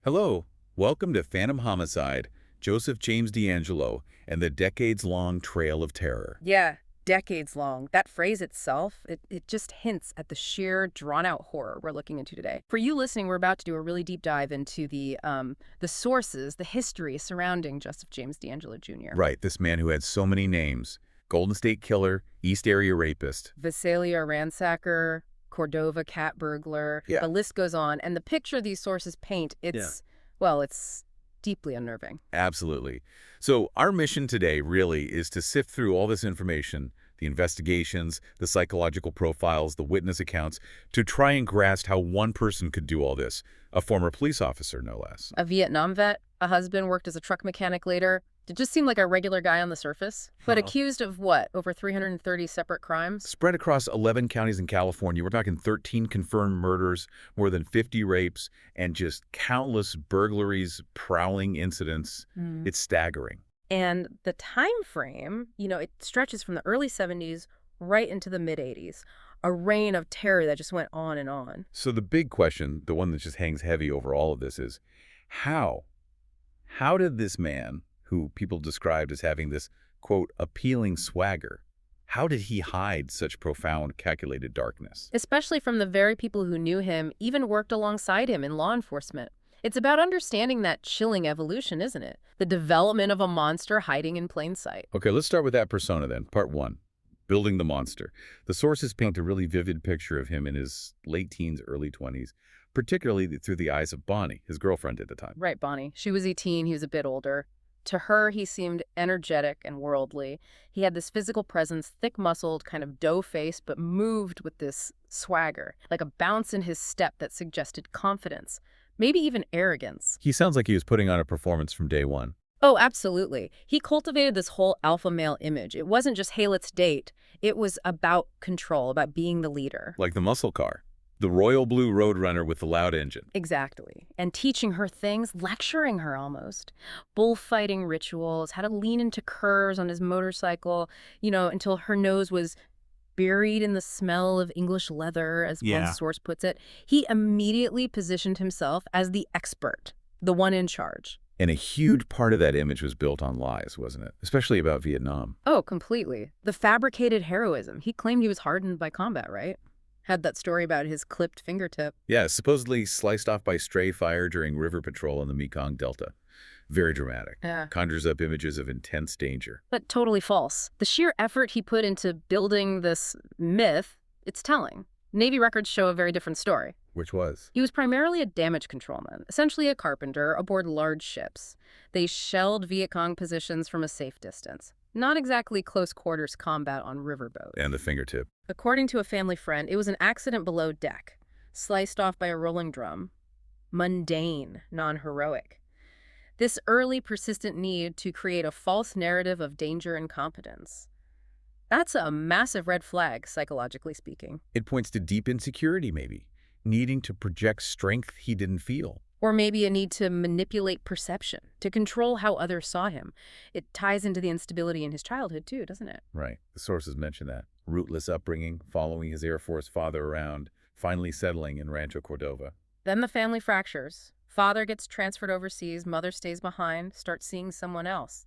Hello, welcome to Phantom Homicide, Joseph James D'Angelo, and the decades-long trail of terror. Yeah, decades long. That phrase itself, it just hints at the sheer drawn-out horror we're looking into today. For you listening, we're about to do a really deep dive into the sources, the history surrounding Joseph James D'Angelo Jr. Right, this man who had so many names. Golden State Killer, East Area Rapist. Visalia ransacker, Cordova cat burglar, Yeah. the list goes on. And the picture these sources paint, it's deeply unnerving. Absolutely. So our mission today really is to sift through all this information, the investigations, the psychological profiles, the witness accounts, to try and grasp how one person could do all this, a former police officer, no less. A Vietnam vet, a husband, worked as a truck mechanic later. It just seemed like a regular guy on the surface, but accused of what? Over 330 separate crimes? Spread across 11 counties in California, we're talking 13 confirmed murders, more than 50 rapes, and just countless burglaries, prowling incidents. It's staggering. And the time frame, it stretches from the early 70s right into the mid 80s. A reign of terror that just went on and on. So the big question, the one that just hangs heavy over all of this is, how? How did this man, who people described as having this, quote, appealing swagger, how did he hide such profound, calculated darkness? Especially from the very people who knew him, even worked alongside him in law enforcement. It's about understanding that chilling evolution, isn't it? The development of a monster hiding in plain sight. Okay, let's start with that persona then. Part one, building the monster. The sources paint a really vivid picture of him in his late teens, early 20s, particularly through the eyes of Bonnie, his girlfriend at the time. Right, Bonnie. She was 18, he was a bit older. To her, he seemed energetic and worldly. He had this physical presence, thick-muscled, kind of dough-faced, but moved with this swagger, like a bounce in his step that suggested confidence, maybe even arrogance. He sounds like he was putting on a performance from day one. Oh, absolutely. He cultivated this whole alpha male image. It wasn't just, hey, let's date. It was about control, about being the leader. Like the muscle car. The royal blue roadrunner with the loud engine. Exactly. And teaching her things, lecturing her almost. Bullfighting rituals, how to lean into curves on his motorcycle, until her nose was buried in the smell of English leather, as one source puts it. He immediately positioned himself as the expert, the one in charge. And a huge part of that image was built on lies, wasn't it? Especially about Vietnam. Oh, completely. The fabricated heroism. He claimed he was hardened by combat, right? Had that story about his clipped fingertip. Yeah, supposedly sliced off by stray fire during river patrol in the Mekong Delta. Very dramatic. Yeah. Conjures up images of intense danger. But totally false. The sheer effort he put into building this myth, it's telling. Navy records show a very different story. Which was? He was primarily a damage controlman, essentially a carpenter aboard large ships. They shelled Viet Cong positions from a safe distance. Not exactly close quarters combat on riverboats. And the fingertip. According to a family friend, it was an accident below deck, sliced off by a rolling drum. Mundane, non-heroic. This early, persistent need to create a false narrative of danger and competence. That's a massive red flag, psychologically speaking. It points to deep insecurity, maybe. Needing to project strength he didn't feel. Or maybe a need to manipulate perception, to control how others saw him. It ties into the instability in his childhood, too, doesn't it? Right. The sources mention that. Rootless upbringing, following his Air Force father around, finally settling in Rancho Cordova. Then the family fractures. Father gets transferred overseas, mother stays behind, starts seeing someone else.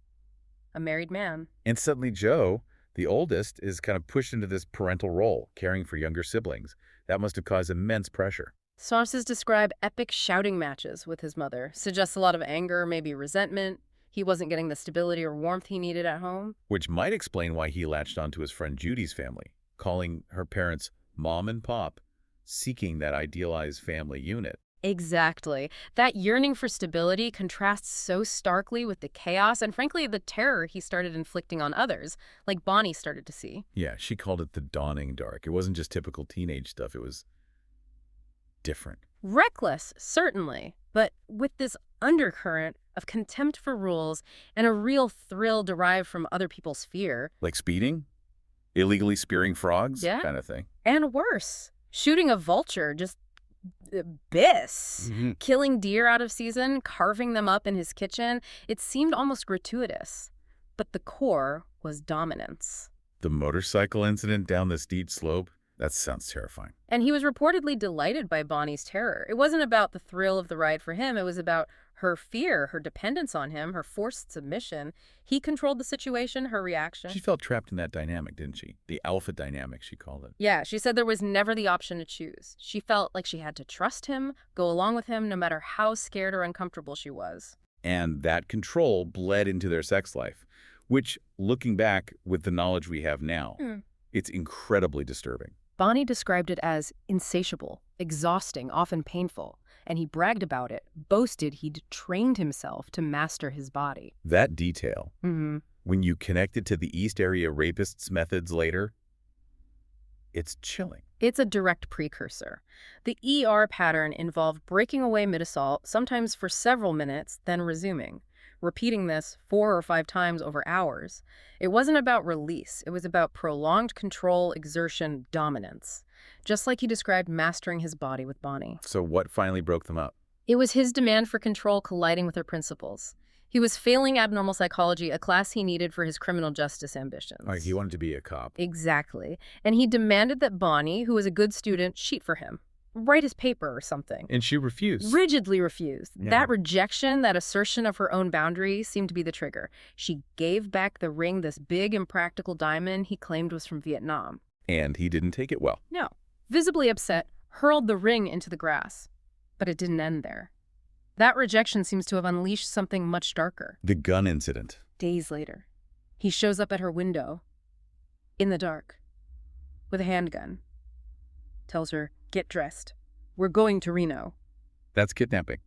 A married man. And suddenly Joe, the oldest, is kind of pushed into this parental role, caring for younger siblings. That must have caused immense pressure. Sources describe epic shouting matches with his mother. Suggests a lot of anger, maybe resentment. He wasn't getting the stability or warmth he needed at home. Which might explain why he latched onto his friend Judy's family, calling her parents Mom and Pop, seeking that idealized family unit. Exactly. That yearning for stability contrasts so starkly with the chaos and, frankly, the terror he started inflicting on others, like Bonnie started to see. Yeah, she called it the dawning dark. It wasn't just typical teenage stuff. It was different. Reckless, certainly, but with this undercurrent of contempt for rules and a real thrill derived from other people's fear. Like speeding? Illegally spearing frogs? Yeah. Kind of thing. And worse, shooting a vulture, just abyss. Killing deer out of season, carving them up in his kitchen. It seemed almost gratuitous. But the core was dominance. The motorcycle incident down the steep slope, That sounds terrifying. And he was reportedly delighted by Bonnie's terror. It wasn't about the thrill of the ride for him. It was about her fear, her dependence on him, her forced submission. He controlled the situation, her reaction. She felt trapped in that dynamic, didn't she? The alpha dynamic, she called it. Yeah, she said there was never the option to choose. She felt like she had to trust him, go along with him, no matter how scared or uncomfortable she was. And that control bled into their sex life, which, looking back with the knowledge we have now, it's incredibly disturbing. Bonnie described it as insatiable, exhausting, often painful, and he bragged about it, boasted he'd trained himself to master his body. That detail, when you connect it to the East Area rapists' methods later, it's chilling. It's a direct precursor. The ER pattern involved breaking away mid-assault, sometimes for several minutes, then resuming, repeating this 4 or 5 times over hours. It wasn't about release. It was about prolonged control, exertion, dominance. Just like he described mastering his body with Bonnie. So what finally broke them up? It was his demand for control colliding with her principles. He was failing abnormal psychology, a class he needed for his criminal justice ambitions. Like he wanted to be a cop. Exactly. And he demanded that Bonnie, who was a good student, cheat for him. Write his paper or something. And she refused. Rigidly refused. Yeah. That rejection, that assertion of her own boundaries seemed to be the trigger. She gave back the ring, this big, impractical diamond he claimed was from Vietnam. And he didn't take it well. No. Visibly upset, hurled the ring into the grass. But it didn't end there. That rejection seems to have unleashed something much darker. The gun incident. Days later, he shows up at her window, in the dark, with a handgun. Tells her, get dressed. We're going to Reno. That's kidnapping.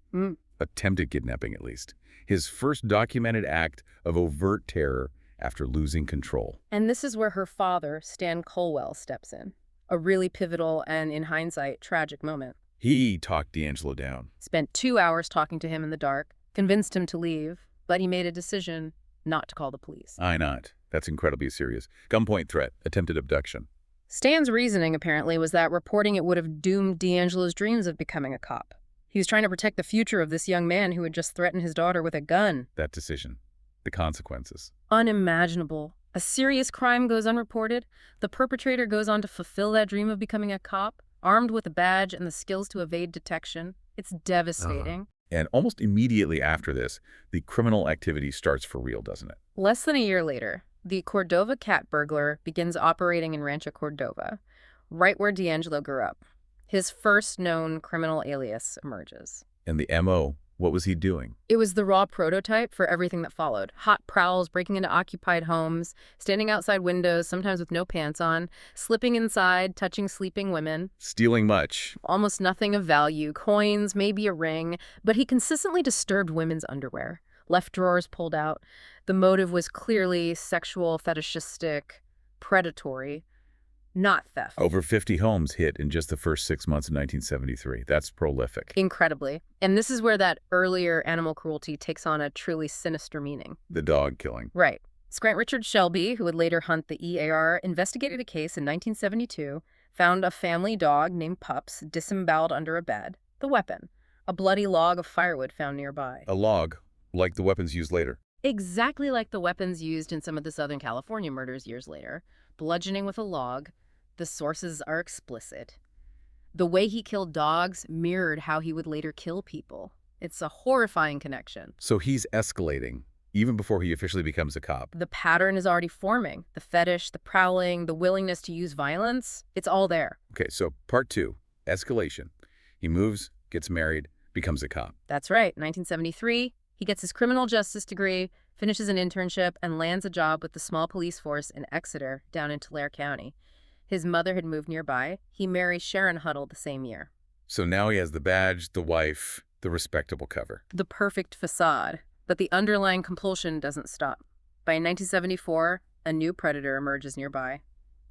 Attempted kidnapping, at least. His first documented act of overt terror after losing control. And this is where her father, Stan Colwell, steps in. A really pivotal and, in hindsight, tragic moment. He talked D'Angelo down. Spent 2 hours talking to him in the dark, convinced him to leave, but he made a decision not to call the police. Why not? That's incredibly serious. Gunpoint threat, attempted abduction. Stan's reasoning, apparently, was that reporting it would have doomed D'Angelo's dreams of becoming a cop. He was trying to protect the future of this young man who had just threatened his daughter with a gun. That decision. The consequences. Unimaginable. A serious crime goes unreported. The perpetrator goes on to fulfill that dream of becoming a cop, armed with a badge and the skills to evade detection. It's devastating. And almost immediately after this, the criminal activity starts for real, doesn't it? Less than a year later, the Cordova cat burglar begins operating in Rancho Cordova, right where D'Angelo grew up. His first known criminal alias emerges. And the M.O., what was he doing? It was the raw prototype for everything that followed. Hot prowls, breaking into occupied homes, standing outside windows, sometimes with no pants on, slipping inside, touching sleeping women. Stealing much. Almost nothing of value, coins, maybe a ring, but he consistently disturbed women's underwear. Left drawers pulled out. The motive was clearly sexual, fetishistic, predatory, not theft. Over 50 homes hit in just the first 6 months of 1973. That's prolific. Incredibly. And this is where that earlier animal cruelty takes on a truly sinister meaning. The dog killing. Right. Grant Richard Shelby, who would later hunt the EAR, investigated a case in 1972, found a family dog named Pups disemboweled under a bed. The weapon, a bloody log of firewood found nearby. A log, like the weapons used later. Exactly like the weapons used in some of the Southern California murders years later. Bludgeoning with a log. The sources are explicit. The way he killed dogs mirrored how he would later kill people. It's a horrifying connection. So he's escalating, even before he officially becomes a cop. The pattern is already forming. The fetish, the prowling, the willingness to use violence, it's all there. Okay, so part 2, escalation. He moves, gets married, becomes a cop. That's right. 1973, he gets his criminal justice degree, finishes an internship, and lands a job with the small police force in Exeter, down in Tulare County. His mother had moved nearby. He marries Sharon Huddle the same year. So now he has the badge, the wife, the respectable cover. The perfect facade. But the underlying compulsion doesn't stop. By 1974, a new predator emerges nearby.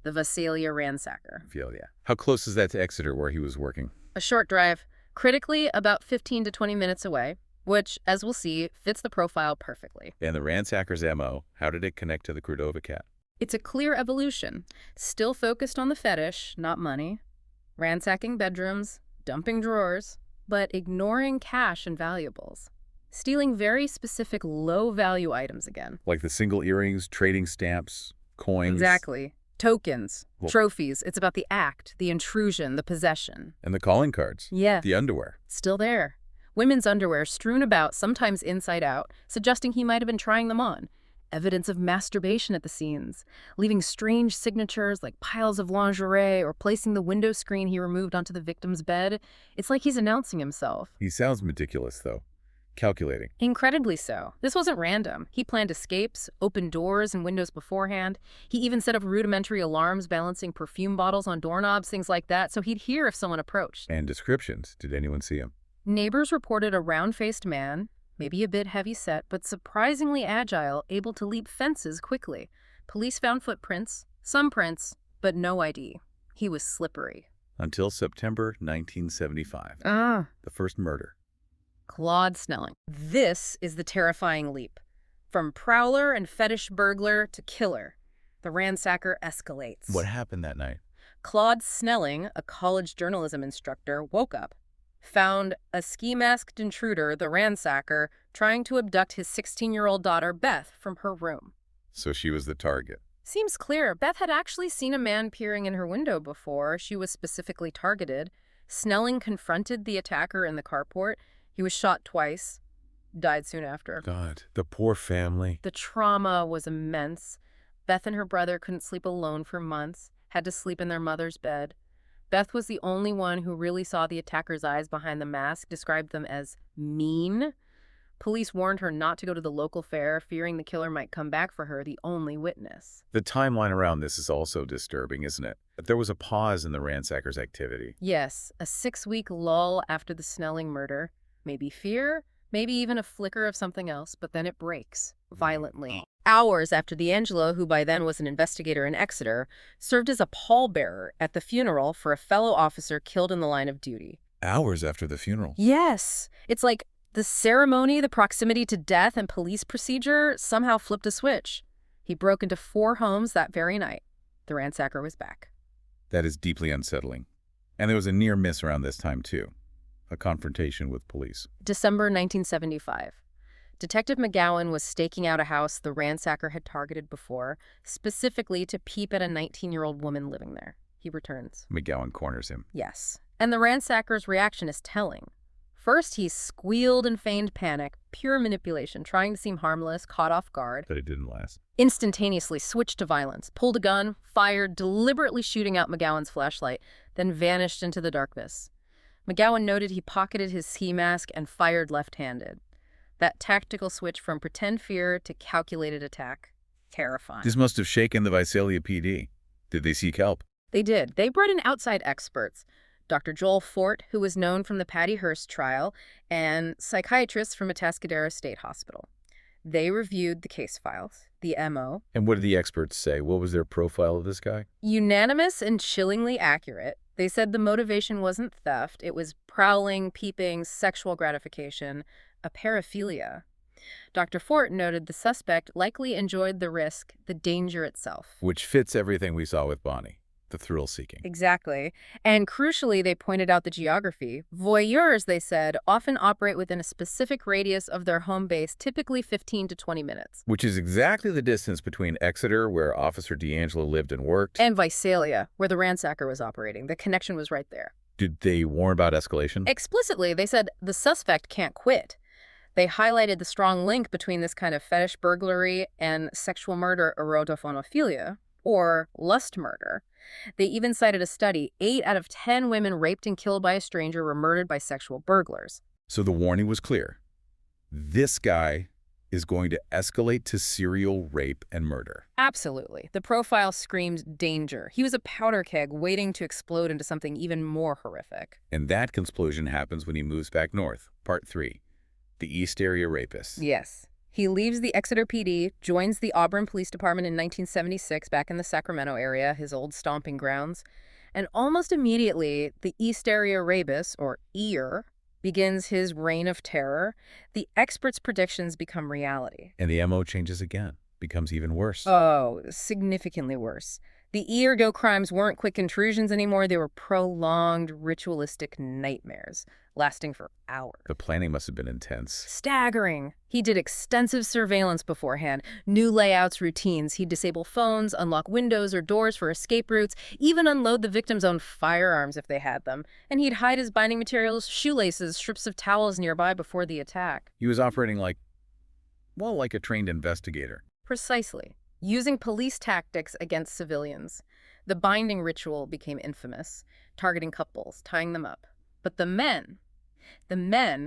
The Visalia ransacker. Yeah. How close is that to Exeter, where he was working? A short drive, critically about 15 to 20 minutes away, which, as we'll see, fits the profile perfectly. And the ransacker's M.O., how did it connect to the Cordova cat? It's a clear evolution, still focused on the fetish, not money, ransacking bedrooms, dumping drawers, but ignoring cash and valuables, stealing very specific low-value items again. Like the single earrings, trading stamps, coins. Exactly. Tokens, Well, trophies. It's about the act, the intrusion, the possession. and the calling cards. Yeah, The underwear. still there. Women's underwear strewn about, sometimes inside out, suggesting he might have been trying them on. Evidence of masturbation at the scenes, leaving strange signatures like piles of lingerie or placing the window screen he removed onto the victim's bed. It's like he's announcing himself. He sounds meticulous, though. Calculating. Incredibly so. This wasn't random. He planned escapes, opened doors and windows beforehand. He even set up rudimentary alarms, balancing perfume bottles on doorknobs, things like that, so he'd hear if someone approached. And descriptions. Did anyone see him? Neighbors reported a round-faced man, maybe a bit heavy-set, but surprisingly agile, able to leap fences quickly. Police found footprints, some prints, but no ID. He was slippery. Until September 1975. The first murder. Claude Snelling. This is the terrifying leap. From prowler and fetish burglar to killer, the ransacker escalates. What happened that night? Claude Snelling, a college journalism instructor, woke up, found a ski-masked intruder, the ransacker, trying to abduct his 16-year-old daughter, Beth, from her room. So she was the target. Seems clear. Beth had actually seen a man peering in her window before. She was specifically targeted. Snelling confronted the attacker in the carport. He was shot twice, died soon after. God, the poor family. The trauma was immense. Beth and her brother couldn't sleep alone for months, had to sleep in their mother's bed. Beth was the only one who really saw the attacker's eyes behind the mask, described them as mean. Police warned her not to go to the local fair, fearing the killer might come back for her, the only witness. The timeline around this is also disturbing, isn't it? There was a pause in the ransacker's activity. Yes, a 6-week lull after the Snelling murder. Maybe fear, maybe even a flicker of something else, but then it breaks, violently. Hours after D'Angelo, who by then was an investigator in Exeter, served as a pallbearer at the funeral for a fellow officer killed in the line of duty. Hours after the funeral. Yes, it's like the ceremony, the proximity to death and police procedure somehow flipped a switch. He broke into 4 homes that very night. The ransacker was back. That is deeply unsettling. And there was a near miss around this time, too. A confrontation with police. December 1975. Detective McGowan was staking out a house the ransacker had targeted before, specifically to peep at a 19-year-old woman living there. He returns. McGowan corners him. Yes. And the ransacker's reaction is telling. First, he squealed and feigned panic, pure manipulation, trying to seem harmless, caught off guard. But it didn't last. Instantaneously switched to violence, pulled a gun, fired, deliberately shooting out McGowan's flashlight, then vanished into the darkness. McGowan noted he pocketed his ski mask and fired left-handed. That tactical switch from pretend fear to calculated attack. Terrifying. This must have shaken the Visalia PD. Did they seek help? They did. They brought in outside experts. Dr. Joel Fort, who was known from the Patty Hearst trial, and psychiatrists from Atascadero State Hospital. They reviewed the case files, the MO. And what did the experts say? What was their profile of this guy? Unanimous and chillingly accurate. They said the motivation wasn't theft. It was prowling, peeping, sexual gratification, a paraphilia. Dr. Fort noted the suspect likely enjoyed the risk, the danger itself. Which fits everything we saw with Bonnie. The thrill-seeking. Exactly. And crucially, they pointed out the geography. Voyeurs, they said, often operate within a specific radius of their home base, typically 15 to 20 minutes. Which is exactly the distance between Exeter, where Officer D'Angelo lived and worked, and Visalia, where the ransacker was operating. The connection was right there. Did they warn about escalation? Explicitly, they said the suspect can't quit. They highlighted the strong link between this kind of fetish burglary and sexual murder, erotophonophilia, or lust murder. They even cited a study. 8 out of 10 women raped and killed by a stranger were murdered by sexual burglars. So the warning was clear. This guy is going to escalate to serial rape and murder. Absolutely. The profile screamed danger. He was a powder keg waiting to explode into something even more horrific. And that explosion happens when he moves back north. Part 3. The East Area Rapist. Yes. He leaves the Exeter PD, joins the Auburn Police Department in 1976 back in the Sacramento area, his old stomping grounds. And almost immediately, the East Area Rapist, or EAR, begins his reign of terror. The experts' predictions become reality. And the MO changes again, becomes even worse. Oh, significantly worse. The ergo crimes weren't quick intrusions anymore. They were prolonged, ritualistic nightmares, lasting for hours. The planning must have been intense. Staggering. He did extensive surveillance beforehand, new layouts, routines. He'd disable phones, unlock windows or doors for escape routes, even unload the victim's own firearms if they had them. And he'd hide his binding materials, shoelaces, strips of towels nearby before the attack. He was operating like a trained investigator. Precisely. Using police tactics against civilians. The binding ritual became infamous, targeting couples, tying them up. But the men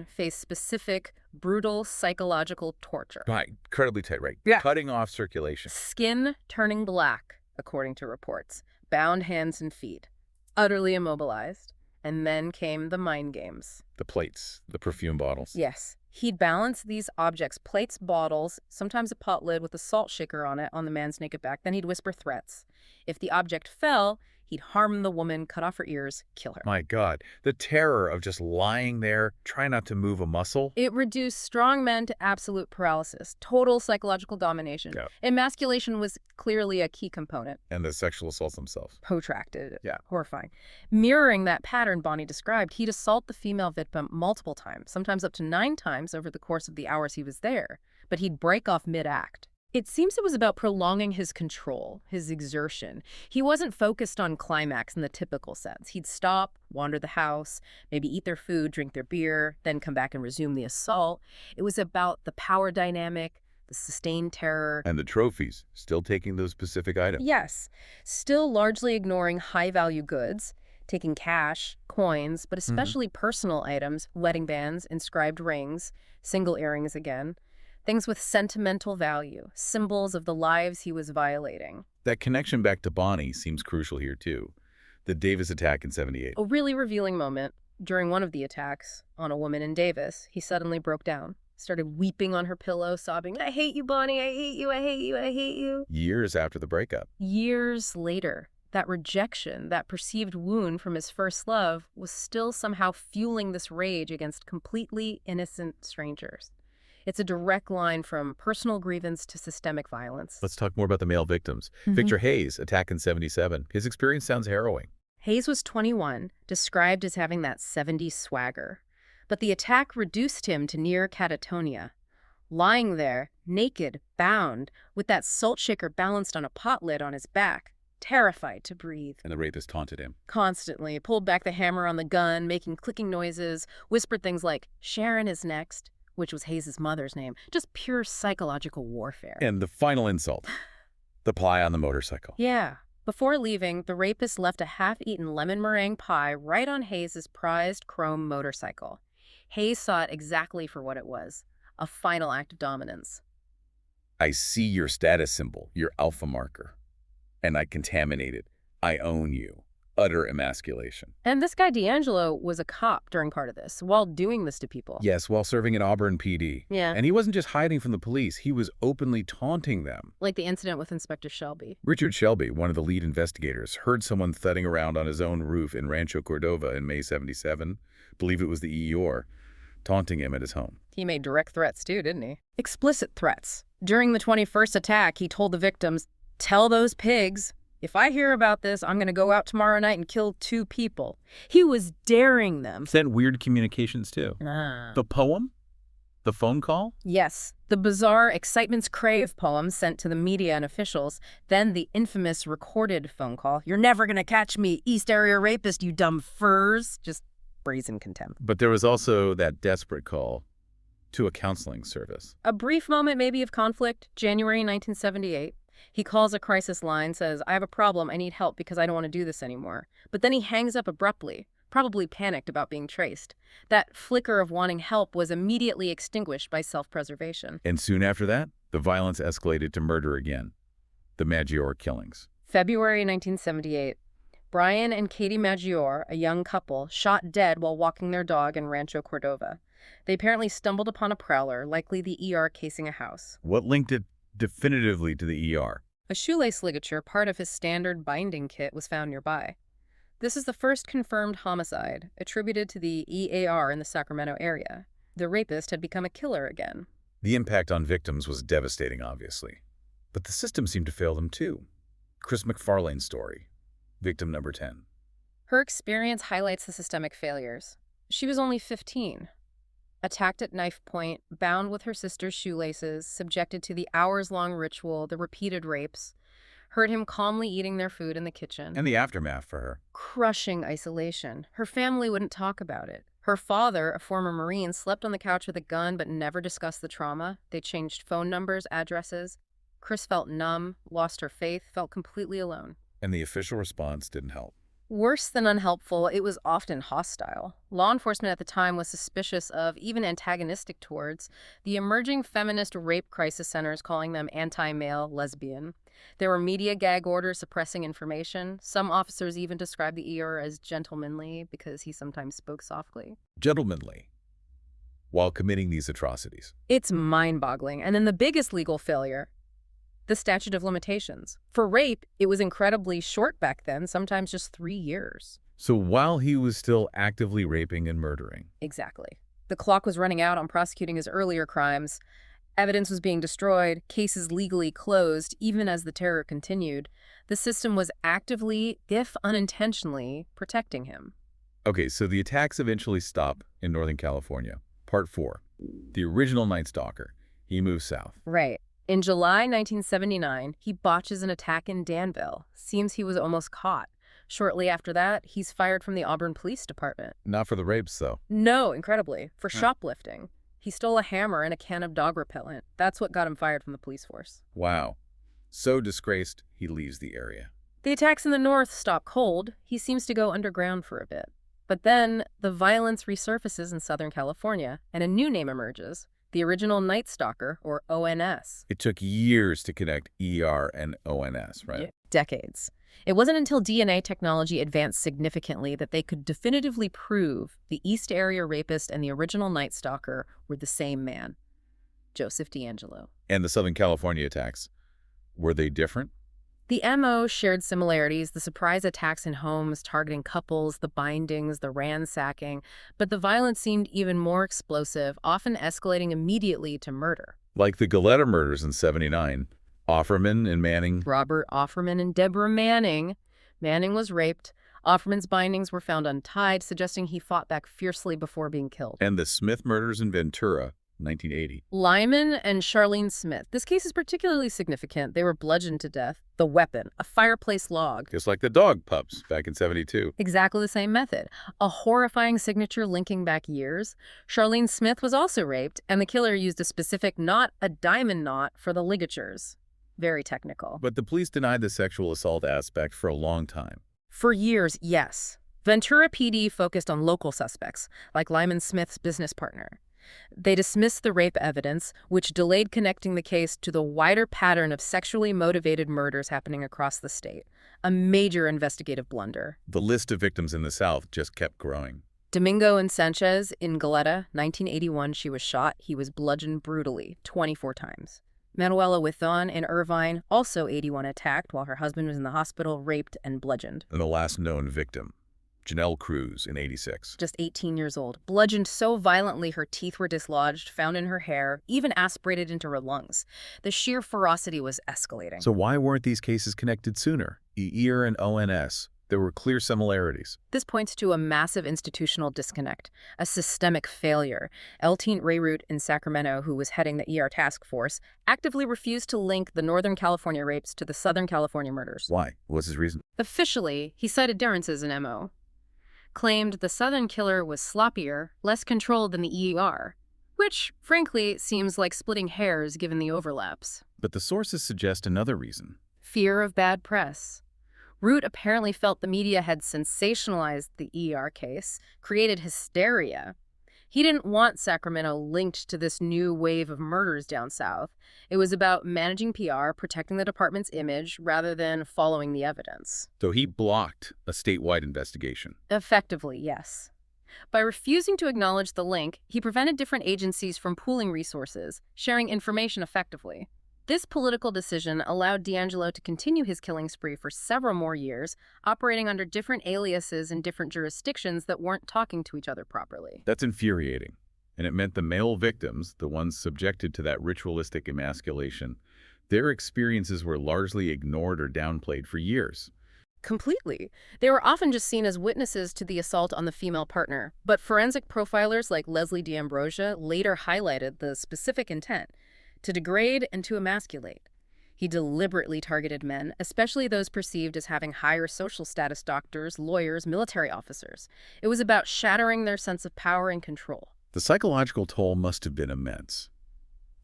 faced specific, brutal psychological torture. Right, incredibly tight, right? Yeah. Cutting off circulation. Skin turning black, according to reports. Bound hands and feet. Utterly immobilized. And then came the mind games. The plates, the perfume bottles. Yes. He'd balance these objects, plates, bottles, sometimes a pot lid with a salt shaker on it, on the man's naked back. Then he'd whisper threats. If the object fell, he'd harm the woman, cut off her ears, kill her. My God, the terror of just lying there, trying not to move a muscle. It reduced strong men to absolute paralysis, total psychological domination. Yeah. Emasculation was clearly a key component. And the sexual assaults themselves. Protracted. Yeah. Horrifying. Mirroring that pattern Bonnie described, he'd assault the female victim multiple times, sometimes up to 9 times over the course of the hours he was there. But he'd break off mid-act. It seems it was about prolonging his control, his exertion. He wasn't focused on climax in the typical sense. He'd stop, wander the house, maybe eat their food, drink their beer, then come back and resume the assault. It was about the power dynamic, the sustained terror. And the trophies, still taking those specific items. Yes, still largely ignoring high-value goods, taking cash, coins, but especially personal items, wedding bands, inscribed rings, single earrings again. Things with sentimental value, symbols of the lives he was violating. That connection back to Bonnie seems crucial here, too. The Davis attack in '78. A really revealing moment. During one of the attacks on a woman in Davis, he suddenly broke down, started weeping on her pillow, sobbing, "I hate you, Bonnie, I hate you, I hate you, I hate you." Years after the breakup. Years later, that rejection, that perceived wound from his first love, was still somehow fueling this rage against completely innocent strangers. It's a direct line from personal grievance to systemic violence. Let's talk more about the male victims. Victor Hayes, attack in '77. His experience sounds harrowing. Hayes was 21, described as having that 70s swagger. But the attack reduced him to near catatonia. Lying there, naked, bound, with that salt shaker balanced on a pot lid on his back, terrified to breathe. And the rapist taunted him. Constantly, pulled back the hammer on the gun, making clicking noises, whispered things like, "Sharon is next," which was Hayes' mother's name. Just pure psychological warfare. And the final insult, the pie on the motorcycle. Yeah. Before leaving, the rapist left a half-eaten lemon meringue pie right on Hayes' prized chrome motorcycle. Hayes saw it exactly for what it was, a final act of dominance. I see your status symbol, your alpha marker, and I contaminate it. I own you. Utter emasculation. And this guy D'Angelo was a cop during part of this, while doing this to people. Yes, while serving in Auburn PD. Yeah. And he wasn't just hiding from the police, he was openly taunting them. Like the incident with Inspector Shelby. Richard Shelby, one of the lead investigators, heard someone thudding around on his own roof in Rancho Cordova in May '77. Believe it was the EEOR, taunting him at his home. He made direct threats too, didn't he? Explicit threats. During the 21st attack, he told the victims, "Tell those pigs, if I hear about this, I'm going to go out tomorrow night and kill 2 people. He was daring them. Sent weird communications, too. The poem? The phone call? Yes, the bizarre Excitement's Crave poem sent to the media and officials, then the infamous recorded phone call. "You're never going to catch me, East Area rapist, you dumb furs." Just brazen contempt. But there was also that desperate call to a counseling service. A brief moment maybe of conflict, January 1978. He calls a crisis line, says, "I have a problem, I need help because I don't want to do this anymore." But then he hangs up abruptly, probably panicked about being traced. That flicker of wanting help was immediately extinguished by self-preservation. And soon after that, the violence escalated to murder again. The Maggiore killings. February 1978. Brian and Katie Maggiore, a young couple, shot dead while walking their dog in Rancho Cordova. They apparently stumbled upon a prowler, likely the ER casing a house. What linked it definitively to the ER? A shoelace ligature, part of his standard binding kit, was found nearby. This is the first confirmed homicide, attributed to the EAR in the Sacramento area. The rapist had become a killer again. The impact on victims was devastating, obviously. But the system seemed to fail them too. Chris McFarlane's story, victim number 10. Her experience highlights the systemic failures. She was only 15. Attacked at knife point, bound with her sister's shoelaces, subjected to the hours-long ritual, the repeated rapes, heard him calmly eating their food in the kitchen. And the aftermath for her. Crushing isolation. Her family wouldn't talk about it. Her father, a former Marine, slept on the couch with a gun but never discussed the trauma. They changed phone numbers, addresses. Chris felt numb, lost her faith, felt completely alone. And the official response didn't help. Worse than unhelpful, it was often hostile. Law enforcement at the time was suspicious of, even antagonistic towards, the emerging feminist rape crisis centers, calling them anti-male, lesbian. There were media gag orders suppressing information. Some officers even described the ER as gentlemanly because he sometimes spoke softly. Gentlemanly, while committing these atrocities. It's mind-boggling. And then the biggest legal failure, the statute of limitations. For rape, it was incredibly short back then, sometimes just 3 years. So while he was still actively raping and murdering. Exactly. The clock was running out on prosecuting his earlier crimes. Evidence was being destroyed, cases legally closed, even as the terror continued. The system was actively, if unintentionally, protecting him. Okay, so the attacks eventually stop in Northern California. Part 4. The original Night Stalker. He moves south. Right. In July 1979, he botches an attack in Danville. Seems he was almost caught. Shortly after that, he's fired from the Auburn Police Department. Not for the rapes, though. No, incredibly, for shoplifting. He stole a hammer and a can of dog repellent. That's what got him fired from the police force. Wow. So disgraced, he leaves the area. The attacks in the north stop cold. He seems to go underground for a bit. But then, the violence resurfaces in Southern California, and a new name emerges. The original Night Stalker, or ONS. It took years to connect ER and ONS, right? Yeah. Decades. It wasn't until DNA technology advanced significantly that they could definitively prove the East Area rapist and the original Night Stalker were the same man, Joseph DeAngelo. And the Southern California attacks, were they different? The MO shared similarities, the surprise attacks in homes targeting couples, the bindings, the ransacking, but the violence seemed even more explosive, often escalating immediately to murder. Like the Galetta murders in '79, Offerman and Manning. Robert Offerman and Deborah Manning. Manning was raped. Offerman's bindings were found untied, suggesting he fought back fiercely before being killed. And the Smith murders in Ventura, 1980. Lyman and Charlene Smith. This case is particularly significant. They were bludgeoned to death. The weapon, a fireplace log. Just like the dog pups back in '72. Exactly the same method. A horrifying signature linking back years. Charlene Smith was also raped, and the killer used a specific knot, a diamond knot, for the ligatures. Very technical. But the police denied the sexual assault aspect for a long time. For years, yes. Ventura PD focused on local suspects, like Lyman Smith's business partner. They dismissed the rape evidence, which delayed connecting the case to the wider pattern of sexually motivated murders happening across the state. A major investigative blunder. The list of victims in the South just kept growing. Domingo and Sanchez in Goleta, 1981, she was shot. He was bludgeoned brutally, 24 times. Manuela Withon in Irvine, also 81, attacked while her husband was in the hospital, raped and bludgeoned. And the last known victim, Janelle Cruz in '86. Just 18 years old. Bludgeoned so violently her teeth were dislodged, found in her hair, even aspirated into her lungs. The sheer ferocity was escalating. So why weren't these cases connected sooner? ER and ONS. There were clear similarities. This points to a massive institutional disconnect, a systemic failure. Eltine Rayroot in Sacramento, who was heading the ER task force, actively refused to link the Northern California rapes to the Southern California murders. Why? What's his reason? Officially, he cited differences in MO. Claimed the Southern killer was sloppier, less controlled than the ER, which, frankly, seems like splitting hairs given the overlaps. But the sources suggest another reason. Fear of bad press. Root apparently felt the media had sensationalized the ER case, created hysteria. He didn't want Sacramento linked to this new wave of murders down south. It was about managing PR, protecting the department's image, rather than following the evidence. So he blocked a statewide investigation. Effectively, yes. By refusing to acknowledge the link, he prevented different agencies from pooling resources, sharing information effectively. This political decision allowed DeAngelo to continue his killing spree for several more years, operating under different aliases in different jurisdictions that weren't talking to each other properly. That's infuriating. And it meant the male victims, the ones subjected to that ritualistic emasculation, Their experiences were largely ignored or downplayed for years. Completely. They were often just seen as witnesses to the assault on the female partner, but forensic profilers like Leslie D'Ambrosia later highlighted the specific intent to degrade and to emasculate. He deliberately targeted men, especially those perceived as having higher social status: doctors, lawyers, military officers. It was about shattering their sense of power and control. The psychological toll must have been immense.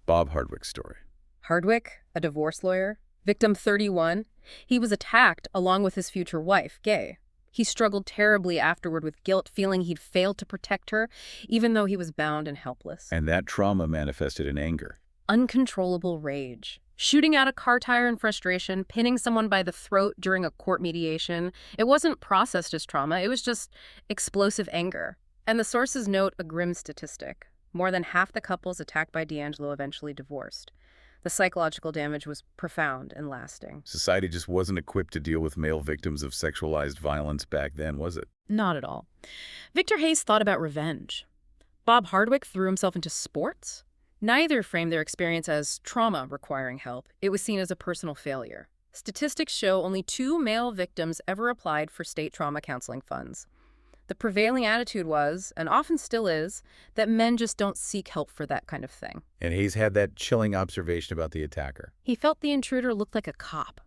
Bob Hardwick's story. Hardwick, a divorce lawyer, victim 31, he was attacked along with his future wife, Gay. He struggled terribly afterward with guilt, feeling he'd failed to protect her, even though he was bound and helpless. And that trauma manifested in anger. Uncontrollable rage. Shooting out a car tire in frustration, pinning someone by the throat during a court mediation. It wasn't processed as trauma, it was just explosive anger. And the sources note a grim statistic. More than half the couples attacked by D'Angelo eventually divorced. The psychological damage was profound and lasting. Society just wasn't equipped to deal with male victims of sexualized violence back then, was it? Not at all. Victor Hayes thought about revenge. Bob Hardwick threw himself into sports. Neither framed their experience as trauma requiring help. It was seen as a personal failure. Statistics show only 2 male victims ever applied for state trauma counseling funds. The prevailing attitude was, and often still is, that men just don't seek help for that kind of thing. And Hayes had that chilling observation about the attacker. He felt the intruder looked like a cop.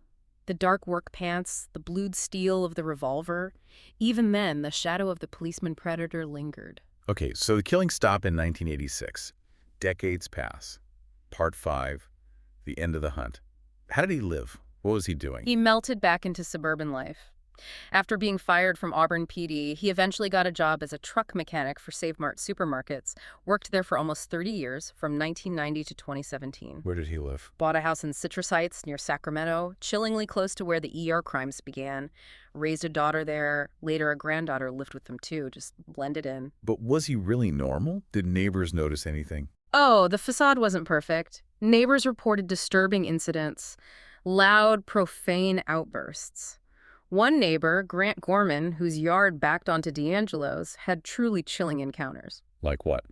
The dark work pants, the blued steel of the revolver. Even then, the shadow of the policeman predator lingered. Okay, so the killing stopped in 1986. Decades pass. Part 5, the end of the hunt. How did he live? What was he doing? He melted back into suburban life. After being fired from Auburn PD, he eventually got a job as a truck mechanic for Save Mart supermarkets, worked there for almost 30 years, from 1990 to 2017. Where did he live? Bought a house in Citrus Heights near Sacramento, chillingly close to where the ER crimes began. Raised a daughter there. Later, a granddaughter lived with them too, just blended in. But was he really normal? Did neighbors notice anything? Oh, the facade wasn't perfect. Neighbors reported disturbing incidents, loud, profane outbursts. One neighbor, Grant Gorman, whose yard backed onto D'Angelo's, had truly chilling encounters. Like what?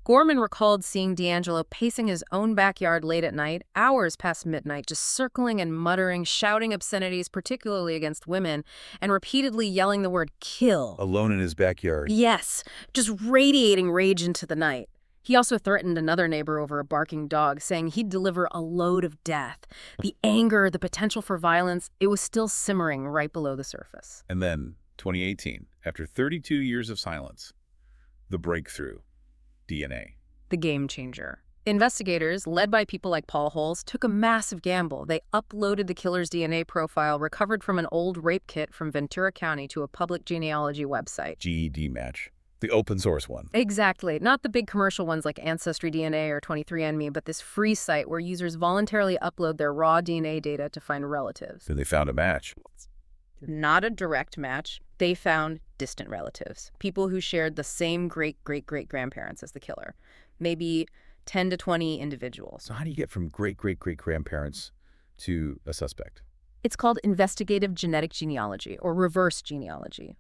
Gorman recalled seeing D'Angelo pacing his own backyard late at night, hours past midnight, just circling and muttering, shouting obscenities, particularly against women, and repeatedly yelling the word kill. Alone in his backyard. Yes, just radiating rage into the night. He also threatened another neighbor over a barking dog, saying he'd deliver a load of death. The anger, the potential for violence, it was still simmering right below the surface. And then, 2018, after 32 years of silence, the breakthrough. DNA. The game changer. Investigators, led by people like Paul Holes, took a massive gamble. They uploaded the killer's DNA profile recovered from an old rape kit from Ventura County to a public genealogy website. GED match. The open source one. Exactly. Not the big commercial ones like Ancestry DNA or 23andMe, but this free site where users voluntarily upload their raw DNA data to find relatives. Then they found a match. Not a direct match. They found distant relatives, people who shared the same great-great-great-grandparents as the killer. Maybe 10 to 20 individuals. So how do you get from great-great-great-grandparents to a suspect? It's called investigative genetic genealogy, or reverse genealogy.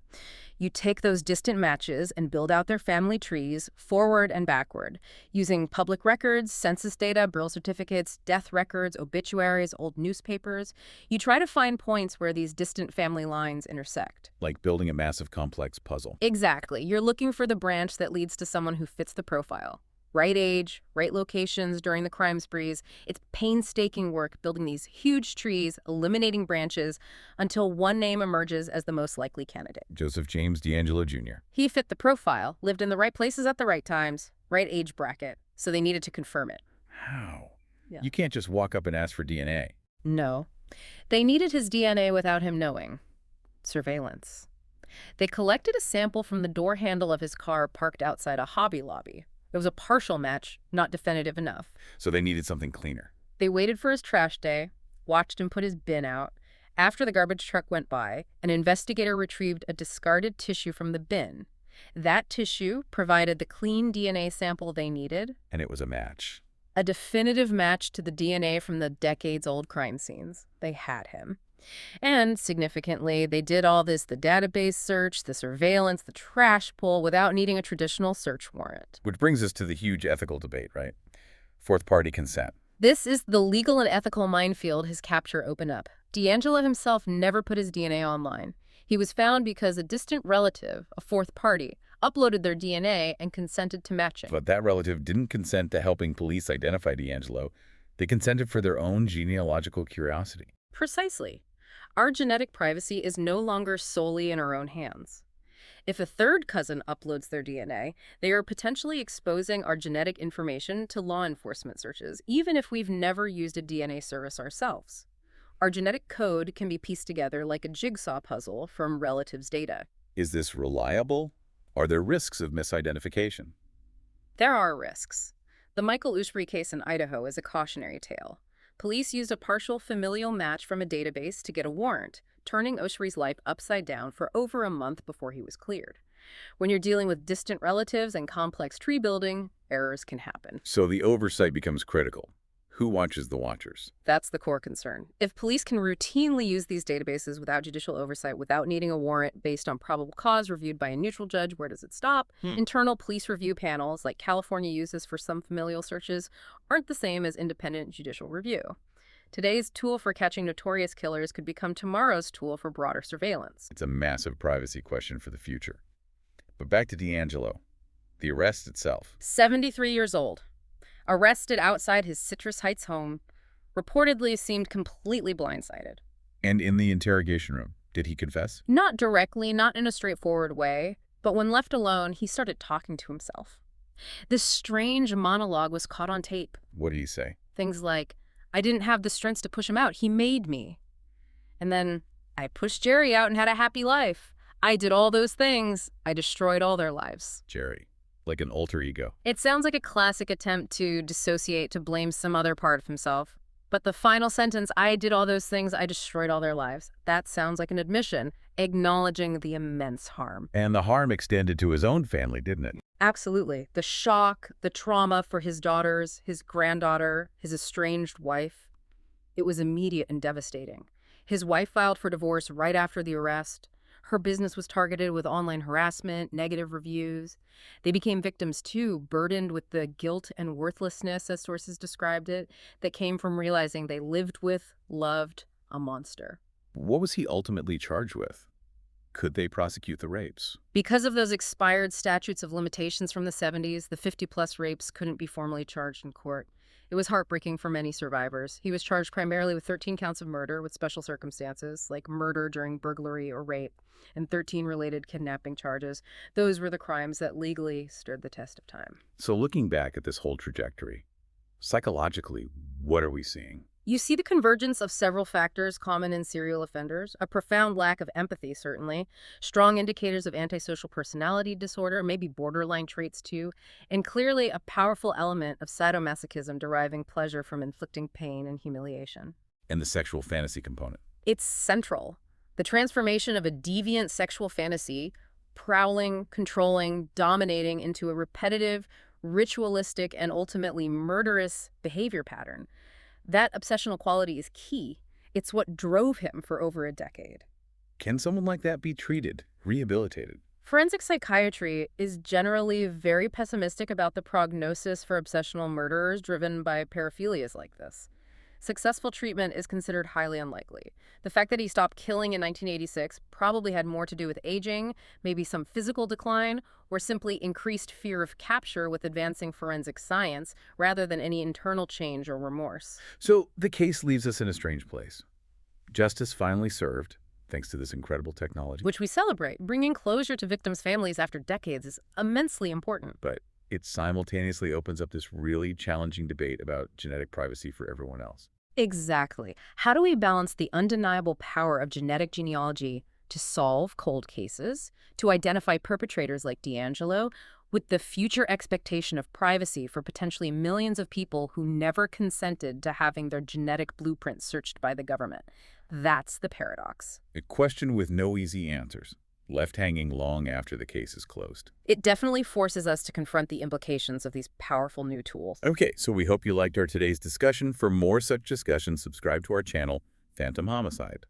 You take those distant matches and build out their family trees forward and backward, using public records, census data, birth certificates, death records, obituaries, old newspapers. You try to find points where these distant family lines intersect. Like building a massive complex puzzle. Exactly. You're looking for the branch that leads to someone who fits the profile. Right age, right locations during the crime sprees. It's painstaking work building these huge trees, eliminating branches, until one name emerges as the most likely candidate. Joseph James D'Angelo Jr. He fit the profile, lived in the right places at the right times, right age bracket, so they needed to confirm it. How? Yeah. You can't just walk up and ask for DNA. No. They needed his DNA without him knowing. Surveillance. They collected a sample from the door handle of his car parked outside a Hobby Lobby. It was a partial match, not definitive enough. So they needed something cleaner. They waited for his trash day, watched him put his bin out. After the garbage truck went by, an investigator retrieved a discarded tissue from the bin. That tissue provided the clean DNA sample they needed. And it was a match. A definitive match to the DNA from the decades-old crime scenes. They had him. And, significantly, they did all this, the database search, the surveillance, the trash pull, without needing a traditional search warrant. Which brings us to the huge ethical debate, right? Fourth-party consent. This is the legal and ethical minefield his capture opened up. D'Angelo himself never put his DNA online. He was found because a distant relative, a fourth party, uploaded their DNA and consented to matching. But that relative didn't consent to helping police identify D'Angelo. They consented for their own genealogical curiosity. Precisely. Our genetic privacy is no longer solely in our own hands. If a third cousin uploads their DNA, they are potentially exposing our genetic information to law enforcement searches, even if we've never used a DNA service ourselves. Our genetic code can be pieced together like a jigsaw puzzle from relatives' data. Is this reliable? Are there risks of misidentification? There are risks. The Michael Usry case in Idaho is a cautionary tale. Police used a partial familial match from a database to get a warrant, turning Usry's life upside down for over a month before he was cleared. When you're dealing with distant relatives and complex tree building, errors can happen. So the oversight becomes critical. Who watches the watchers? That's the core concern. If police can routinely use these databases without judicial oversight, without needing a warrant based on probable cause reviewed by a neutral judge, where does it stop? Internal police review panels, like California uses for some familial searches, aren't the same as independent judicial review. Today's tool for catching notorious killers could become tomorrow's tool for broader surveillance. It's a massive privacy question for the future. But back to D'Angelo. The arrest itself. 73 years old. Arrested outside his Citrus Heights home, reportedly seemed completely blindsided. And in the interrogation room, did he confess? Not directly, not in a straightforward way, but when left alone, he started talking to himself. This strange monologue was caught on tape. What did he say? Things like, I didn't have the strength to push him out. He made me. And then, I pushed Jerry out and had a happy life. I did all those things. I destroyed all their lives. Jerry. Like an alter ego. It sounds like a classic attempt to dissociate, to blame some other part of himself. But the final sentence, I did all those things, I destroyed all their lives, that sounds like an admission, acknowledging the immense harm. And the harm extended to his own family, didn't it? Absolutely. The shock, the trauma for his daughters, his granddaughter, his estranged wife. It was immediate and devastating. His wife filed for divorce right after the arrest. Her business was targeted with online harassment, negative reviews. They became victims too, burdened with the guilt and worthlessness, as sources described it, that came from realizing they lived with, loved, a monster. What was he ultimately charged with? Could they prosecute the rapes? Because of those expired statutes of limitations from the 70s, the 50-plus rapes couldn't be formally charged in court. It was heartbreaking for many survivors. He was charged primarily with 13 counts of murder with special circumstances, like murder during burglary or rape, and 13 related kidnapping charges. Those were the crimes that legally stood the test of time. So looking back at this whole trajectory, psychologically, what are we seeing? You see the convergence of several factors common in serial offenders, a profound lack of empathy, certainly, strong indicators of antisocial personality disorder, maybe borderline traits too, and clearly a powerful element of sadomasochism deriving pleasure from inflicting pain and humiliation. And the sexual fantasy component. It's central. The transformation of a deviant sexual fantasy, prowling, controlling, dominating, into a repetitive, ritualistic, and ultimately murderous behavior pattern. That obsessional quality is key. It's what drove him for over a decade. Can someone like that be treated, rehabilitated? Forensic psychiatry is generally very pessimistic about the prognosis for obsessional murderers driven by paraphilias like this. Successful treatment is considered highly unlikely. The fact that he stopped killing in 1986 probably had more to do with aging, maybe some physical decline, or simply increased fear of capture with advancing forensic science, rather than any internal change or remorse. So the case leaves us in a strange place. Justice finally served, thanks to this incredible technology. Which we celebrate. Bringing closure to victims' families after decades is immensely important. But it simultaneously opens up this really challenging debate about genetic privacy for everyone else. Exactly. How do we balance the undeniable power of genetic genealogy to solve cold cases, to identify perpetrators like D'Angelo, with the future expectation of privacy for potentially millions of people who never consented to having their genetic blueprint searched by the government? That's the paradox. A question with no easy answers, left hanging long after the case is closed. It definitely forces us to confront the implications of these powerful new tools. Okay, so we hope you liked our today's discussion. For more such discussions, subscribe to our channel, Phantom Homicide.